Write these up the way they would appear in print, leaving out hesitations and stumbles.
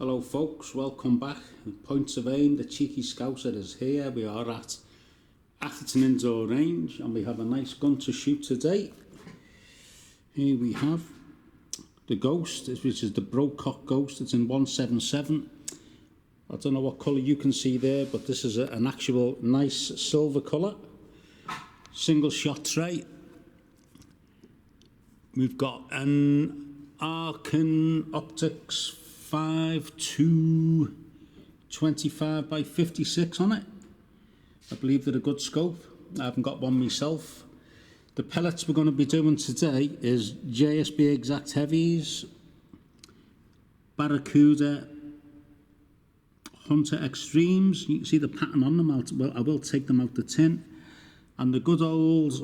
Hello folks, welcome back. Points of Aim, the cheeky scouser is here. We are at Atherton Indoor Range and we have a nice gun to shoot today. Here we have the Ghost, which is the Brocock Ghost. It's in 177. I don't know what colour you can see there, but this is an actual nice silver colour. Single shot tray. We've got an Atherton Optics 5-2-25 by 56 on it. I believe they're a good scope. I haven't got one myself. The pellets we're going to be doing today is JSB Exact Heavies, Barracuda Hunter Extremes. You can see the pattern on them. I will take them out the tin. And the good old,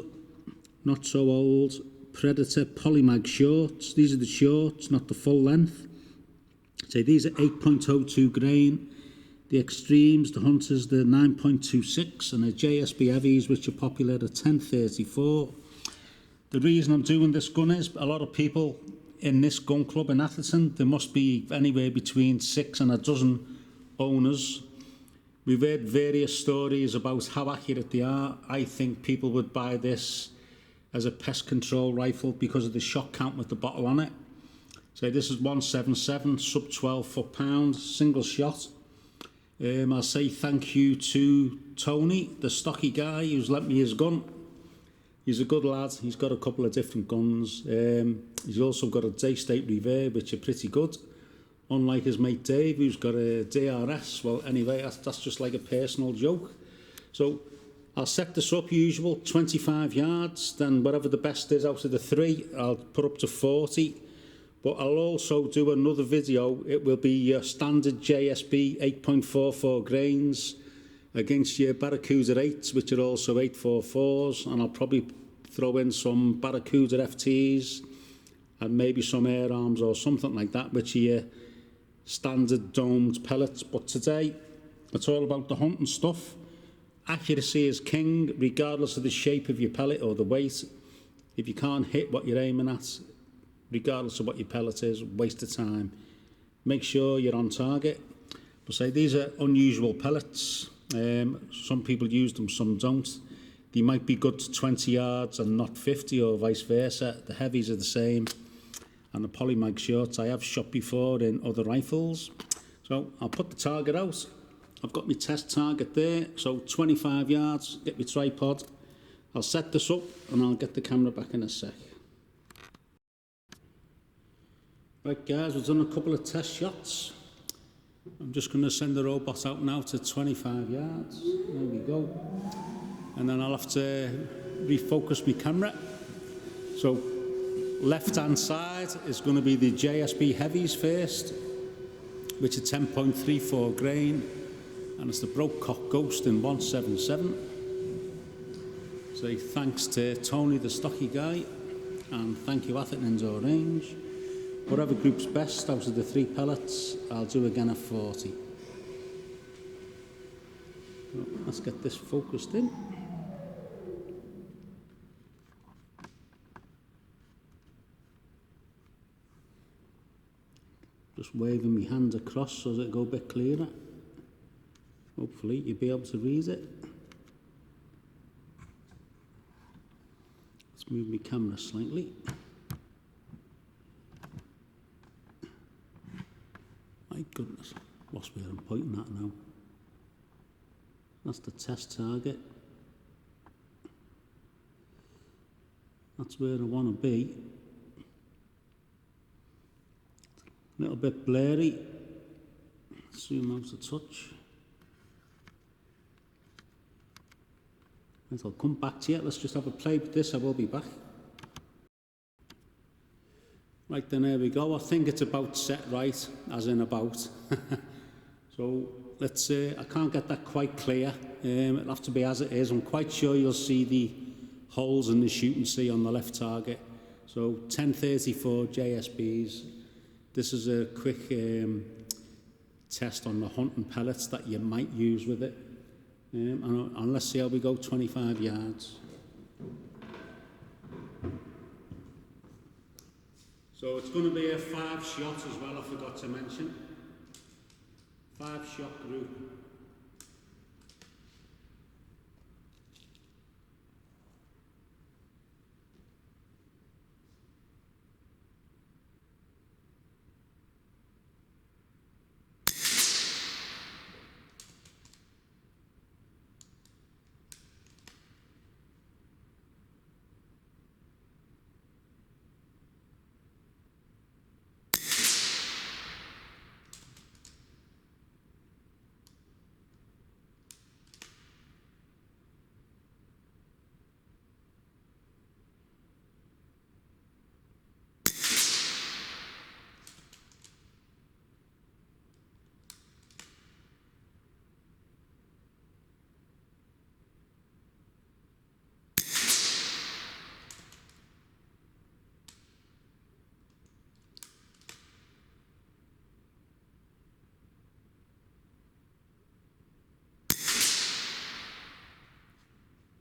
not so old, Predator Polymag shorts. These are the shorts, not the full length. So these are 8.02 grain. The Extremes, the Hunters, they're 9.26, and the JSB Heavies, which are popular, are 10.34. The reason I'm doing this gun is a lot of people in this gun club in Atherton, there must be anywhere between 6 and a dozen owners. We've heard various stories about how accurate they are. I think people would buy this as a pest control rifle because of the shot count with the bottle on it. So this is 177, sub 12 foot-pound, single shot. I'll say thank you to Tony, the stocky guy who's lent me his gun. He's a good lad. He's got a couple of different guns. He's also got a Daystate Reverb, which are pretty good. Unlike his mate Dave, who's got a DRS. Well, anyway, that's just like a personal joke. So I'll set this up usual, 25 yards. Then whatever the best is out of the 3, I'll put up to 40. But I'll also do another video. It will be your standard JSB 8.44 grains against your Barracuda 8s, which are also 844s, and I'll probably throw in some Barracuda FTs and maybe some air arms or something like that, which are your standard domed pellets. But today, it's all about the hunting stuff. Accuracy is king, regardless of the shape of your pellet or the weight. If you can't hit what you're aiming at, regardless of what your pellet is, waste of time. Make sure you're on target. But say these are unusual pellets. Some people use them, some don't. They might be good to 20 yards and not 50 or vice versa. The heavies are the same. And the Polymag shorts I have shot before in other rifles. So I'll put the target out. I've got my test target there. So 25 yards, get my tripod. I'll set this up and I'll get the camera back in a sec. Right guys, we've done a couple of test shots. I'm just going to send the robot out now to 25 yards. There we go. And then I'll have to refocus my camera. So left hand side is going to be the JSB Heavies first, which are 10.34 grain, and it's the Brocock Ghost in 177. So thanks to Tony the stocky guy, and thank you Atherton Indoor Range. Whatever group's best out of the 3 pellets, I'll do again at 40. So let's get this focused in. Just waving my hand across so that it'll go a bit clearer. Hopefully you'll be able to read it. Let's move my camera slightly. My goodness, lost where I'm pointing at now. That's the test target. That's where I want to be. A little bit blurry. Zoom out a touch. And I'll come back to you. Let's just have a play with this. I will be back. Right then, there we go. I think it's about set right, as in about. So let's say I can't get that quite clear. It'll have to be as it is. I'm quite sure you'll see the holes in the shoot and see on the left target. So 1034 JSBs. This is a quick test on the hunting pellets that you might use with it. And let's see how we go 25 yards. So it's going to be a 5 shot as well, I forgot to mention. 5-shot group.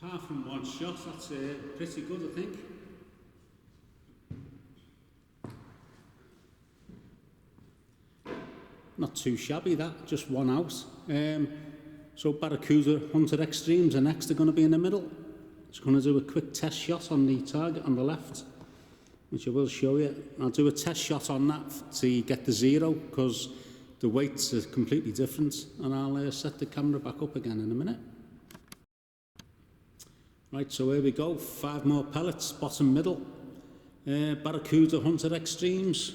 Apart from one shot, that's pretty good, I think. Not too shabby, that, just one out. So Barracuda Hunter Extremes are next, are going to be in the middle. Just going to do a quick test shot on the target on the left, which I will show you. I'll do a test shot on that to get the zero, because the weights are completely different, and I'll set the camera back up again in a minute. Right, so here we go, 5 more pellets, bottom middle. Barracuda Hunter Extremes.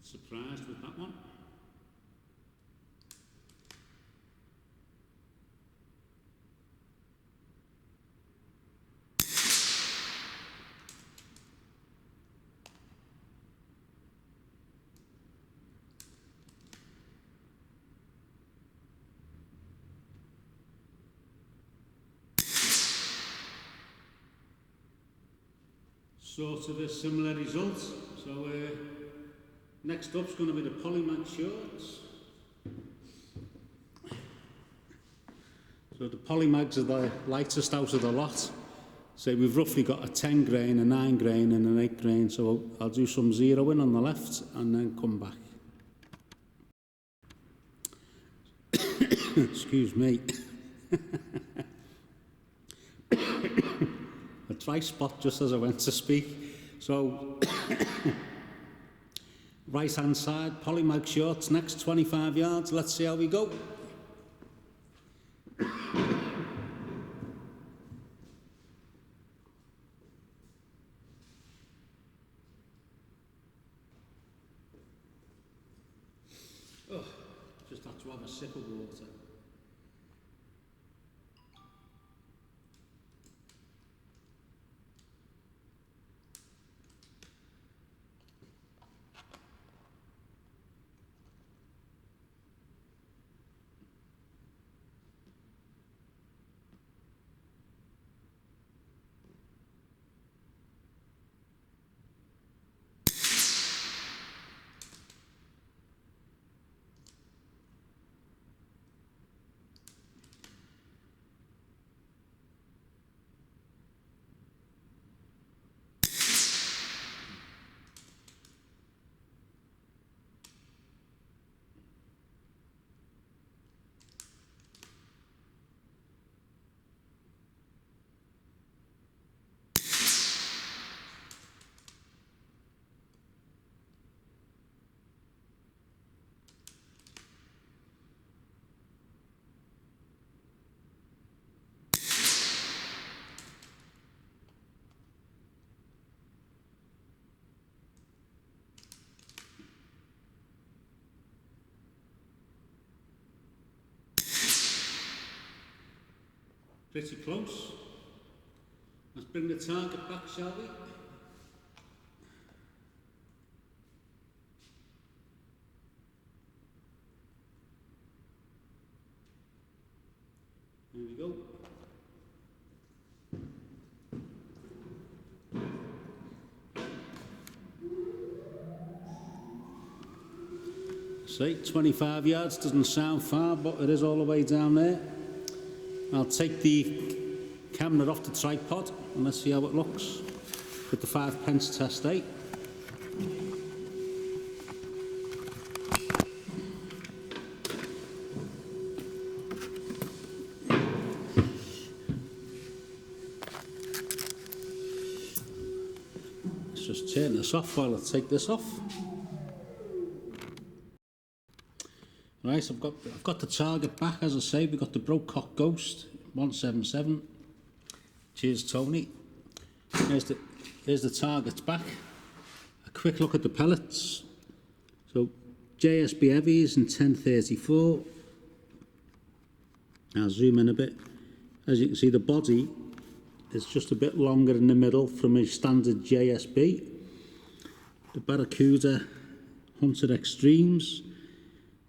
Surprised with that one. Sort of a similar result. So next up's going to be the Polymag shorts. So the Polymags are the lightest out of the lot. So we've roughly got a 10 grain, a 9 grain and an 8 grain. So I'll do some zeroing on the left and then come back. Excuse me. A dry spot just as I went to speak. So right hand side, Polymag shorts, next 25 yards. Let's see how we go. Oh, just have to have a sip of water. Pretty close. Let's bring the target back, shall we? There we go. See, 25 yards doesn't sound far, but it is all the way down there. I'll take the camera off the tripod and let's see how it looks with the 5p test 8. Let's just turn this off while I take this off. Right, I've got the target back. As I say, we've got the Brocock Ghost 177. Cheers, Tony. Here's the targets back. A quick look at the pellets. So JSB heavies in 1034. I'll zoom in a bit. As you can see, the body is just a bit longer in the middle from a standard JSB. The Barracuda Hunter Extremes.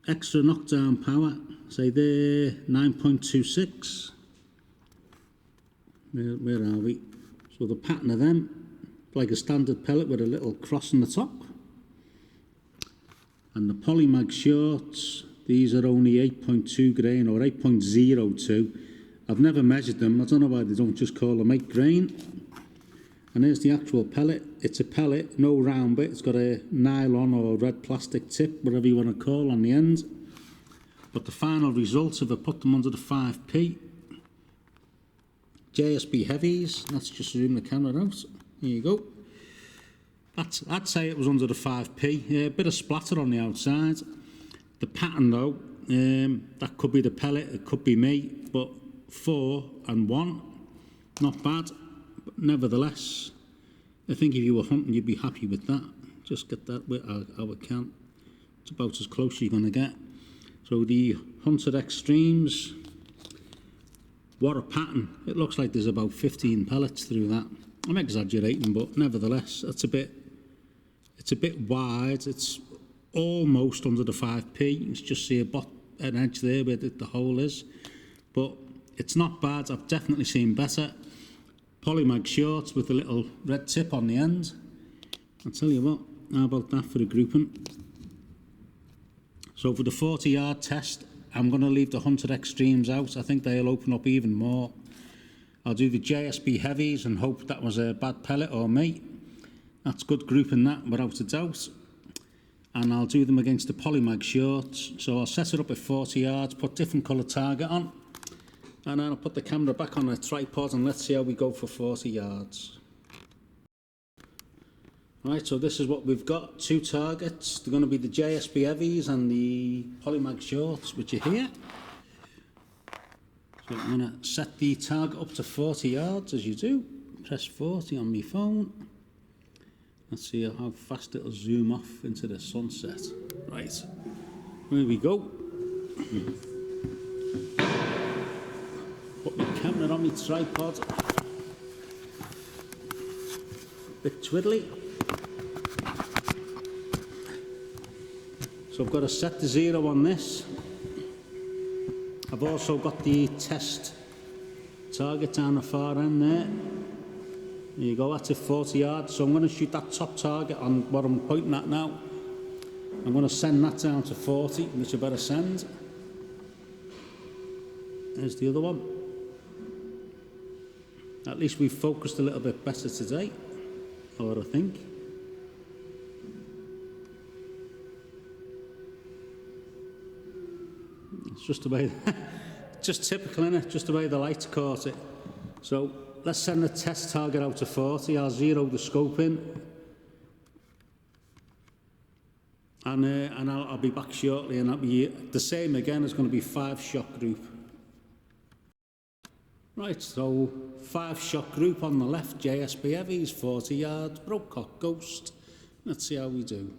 Extra knockdown power, say there, 9.26. Where are we? So the pattern of them, like a standard pellet with a little cross on the top. And the Polymag shorts, these are only 8.2 grain or 8.02. I've never measured them. I don't know why they don't just call them 8 grain. And here's the actual pellet. It's a pellet, no round bit. It's got a nylon or red plastic tip, whatever you want to call, on the end. But the final results, if I put them under the 5p, JSB heavies, let's just zoom the camera out. There you go. I'd say it was under the 5p. A bit of splatter on the outside. The pattern though, that could be the pellet, it could be me, but 4 and 1, not bad. But nevertheless, I think if you were hunting, you'd be happy with that. Just get that with our can. It's about as close as you're going to get. So the Hunter Extremes, what a pattern. It looks like there's about 15 pellets through that. I'm exaggerating, but nevertheless, it's a bit wide. It's almost under the 5p. You can just see an edge there where the hole is. But it's not bad. I've definitely seen better. Polymag shorts with a little red tip on the end. I'll tell you what, how about that for a grouping? So for the 40-yard test, I'm going to leave the Hunter Extremes out. I think they'll open up even more. I'll do the JSB heavies and hope that was a bad pellet or me. That's good grouping that, without a doubt. And I'll do them against the Polymag shorts. So I'll set it up at 40 yards, put different colour target on. And then I'll put the camera back on the tripod and let's see how we go for 40 yards. Right, so this is what we've got. 2 targets. They're going to be the JSB heavies and the Polymag shorts, which are here. So I'm going to set the target up to 40 yards, as you do. Press 40 on my phone. Let's see how fast it'll zoom off into the sunset. Right, here we go. Put my camera on my tripod. Bit twiddly. So I've got to set the 0 on this. I've also got the test target down the far end there. There you go, that's at 40 yards. So I'm going to shoot that top target on what I'm pointing at now. I'm going to send that down to 40, which I better send. There's the other one. At least we've focused a little bit better today, or I think. It's just the way, just typical, innit? Just the way the light caught it. So let's send the test target out to 40. I'll zero the scope in. And I'll be back shortly, and that'll be the same again. It's going to be 5-shot group. Right, so 5-shot group on the left, JSB heavies, 40 yards, Brocock Ghost. Let's see how we do.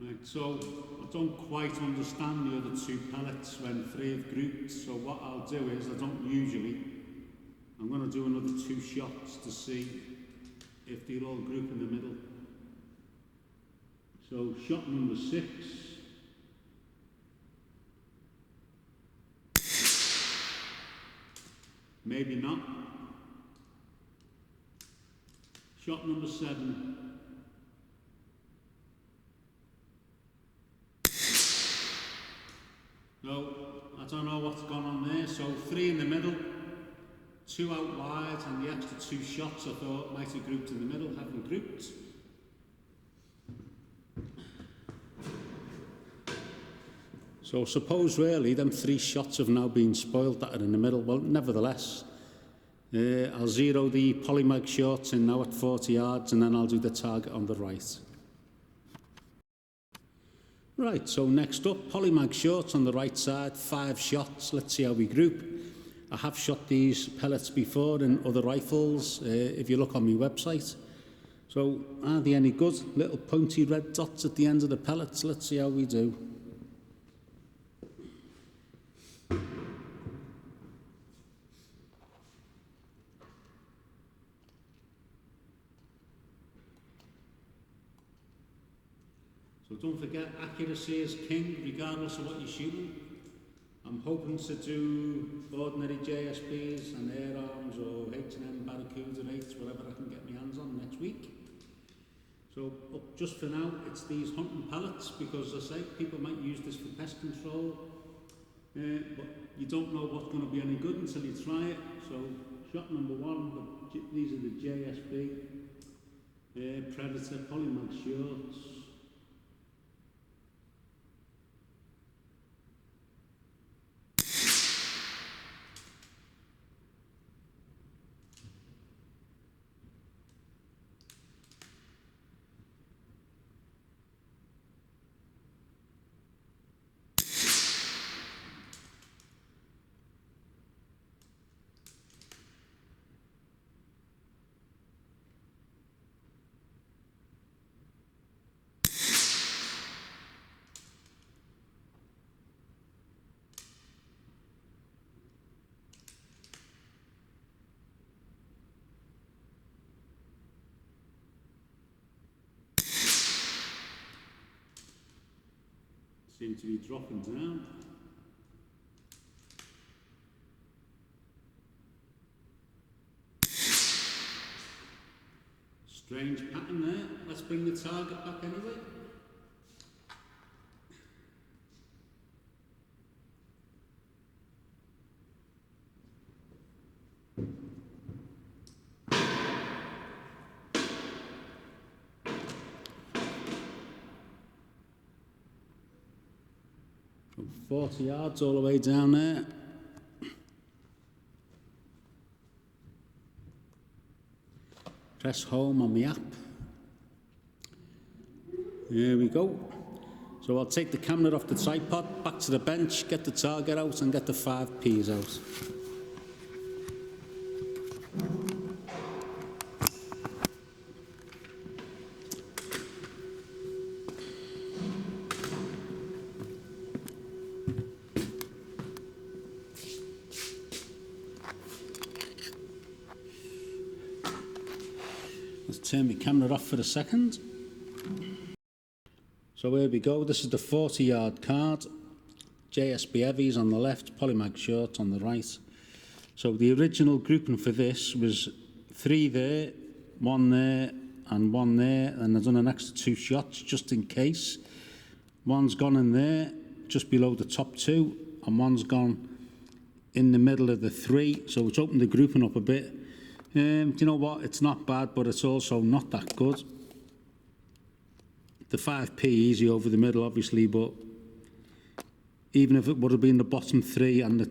Right, so I don't quite understand the other two pellets when three have grouped, so what I'll do is, I don't usually, I'm going to do another 2 shots to see if they'll all group in the middle. So shot number 6. Maybe not. Shot number 7. No, I don't know what's gone on there. So 3 in the middle, 2 out wide, and the extra 2 shots I thought might have grouped in the middle, haven't grouped. So suppose really them 3 shots have now been spoiled that are in the middle. Well, nevertheless, I'll zero the polymag shots in now at 40 yards, and then I'll do the target on the right. Right, so next up, polymag shots on the right side, 5 shots. Let's see how we group. I have shot these pellets before in other rifles, if you look on my website. So are they any good? Little pointy red dots at the end of the pellets. Let's see how we do. So don't forget, accuracy is king, regardless of what you're shooting. I'm hoping to do ordinary JSBs and air arms or hmmmmm Barracuda 8s, whatever I can get my hands on next week. So just for now, it's these hunting pellets, because as I say, people might use this for pest control, but you don't know what's going to be any good until you try it. So shot number 1, these are the JSB, Predator polymag shorts. Seem to be dropping down. Strange pattern there. Let's bring the target back anyway. From 40 yards all the way down there. Press home on the app. There we go. So I'll take the camera off the tripod, back to the bench, get the target out and get the 5Ps out. Let's turn my camera off for a second. So here we go, this is the 40-yard card, JSB heavies on the left, polymag short on the right. So the original grouping for this was 3 there, 1 there and 1 there, and I've done an extra 2 shots just in case. One's gone in there, just below the top 2, and one's gone in the middle of the 3, so it's opened the grouping up a bit. Do you know what, it's not bad, but it's also not that good. The 5P easy over the middle, obviously, but even if it would have been the bottom 3 and the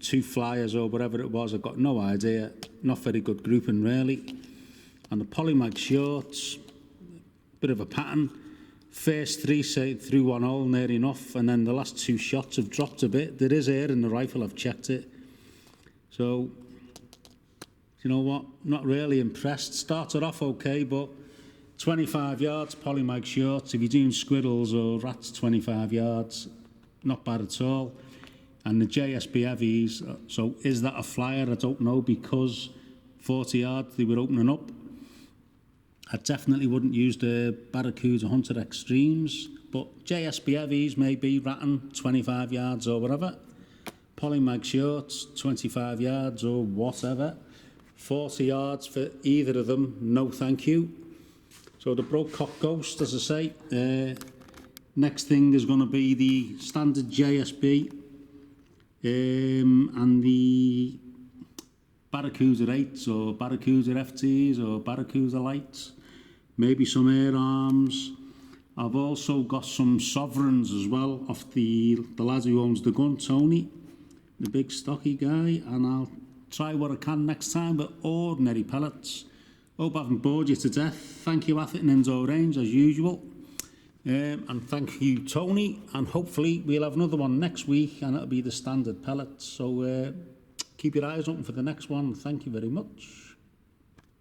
2 flyers or whatever it was, I've got no idea. Not very good grouping, really. And the polymag shorts, bit of a pattern. First 3 say through 1 hole, near enough, and then the last 2 shots have dropped a bit. There is air in the rifle, I've checked it. So, you know what, not really impressed. Started off okay, but 25 yards, polymag shorts. If you're doing squirrels or rats, 25 yards, not bad at all. And the JSB heavies, so is that a flyer? I don't know, because 40 yards they were opening up. I definitely wouldn't use the Barracuda Hunter Extremes, but JSB heavies maybe ratting 25 yards or whatever. Polymag shorts, 25 yards or whatever. 40 yards for either of them, no thank you. So the Brocock Ghost, as I say, next thing is going to be the standard JSB and the Barracuda 8s or Barracuda FTs or Barracuda Lights, maybe some air arms. I've also got some sovereigns as well off the lad who owns the gun, Tony, the big stocky guy, and I'll try what I can next time with ordinary pellets. Hope I haven't bored you to death. Thank you, Atherton Indoor Range, as usual. And thank you, Tony. And hopefully we'll have another one next week, and it'll be the standard pellets. So keep your eyes open for the next one. Thank you very much.